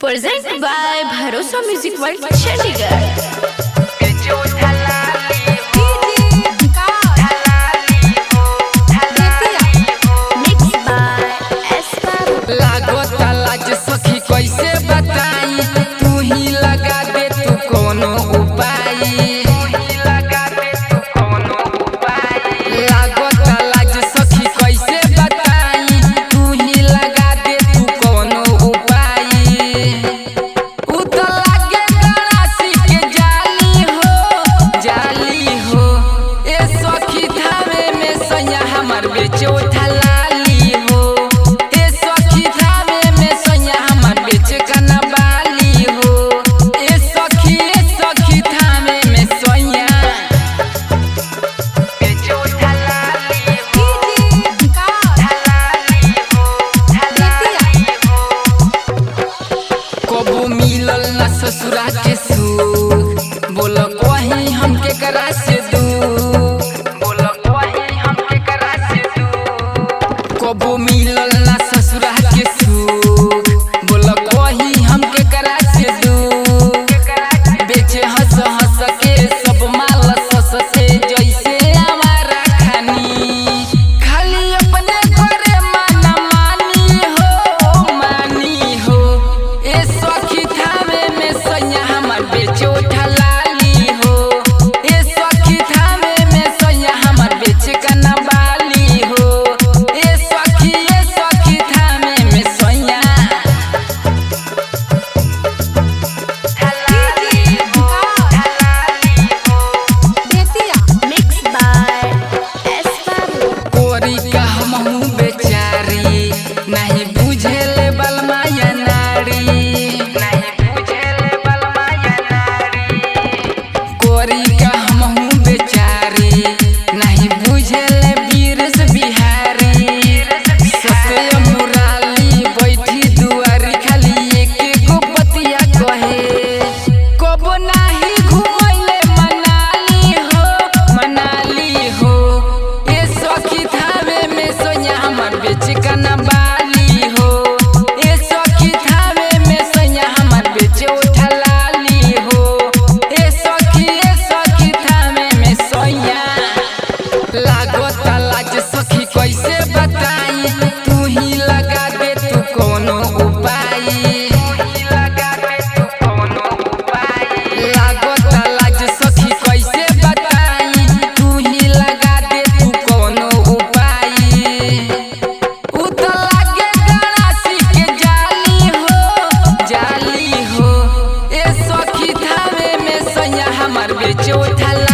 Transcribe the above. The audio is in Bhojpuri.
Presented by Bharosa Music World Chandigarh. कैसे बताई तू ही लगा दे तू कोनो उपाय लागत लाज सखी कैसे बताई तू ही लगा दे तू कोनो उपाय उ तो लागे गणासी के जाली हो ए सखी धावे में सैया हमर बेचो थलाली हो ए सखी धावे में सैया हमर बेचे कना बाली हो ए सखी धावे में सैया बेचो थलाली हो कबो मिलल ना ससुरा के सुख बोल कहीं हमके करा से कबो मिलल ना ससुरा के सुख बोल कहीं हमके करा से बेचे हंस हंस के सब माल सस्ते जैसे हमारा खाली अपने घरे मानी हो ए सखी थावे में सैया हमर बेचो ठलाली हो ए सखी थावे में सैया हमर बेचे कना बाली हो ए सखी थावे में सैया Mixed by Esparu. कोरी का हमहू बेचारी नहीं बुझेले बलमाया नारी कोरी का हमहू बेचारी नहीं बुझेले बीरस बिहारी सत्य मुराली बैठी दुआरी खाली एक गो पतिया कहे कब नाही घुमैले मनाली हो ए सखी थावे में सैया हमर बेचे कना बाली हो ए सखी थावे में सैया हमर बेचे उठलाली हो ए सखी थावे में सैया लागत लाज सखी कैसे बताई तू ही लगा दे तू कोनो उपाय लागत लाज सखी कैसे बताई तू ही लगा दे तू कोनो उपाय उ तो लागे गणासी के जाली हो ए सखी थावे में सैया हमर बेचो थला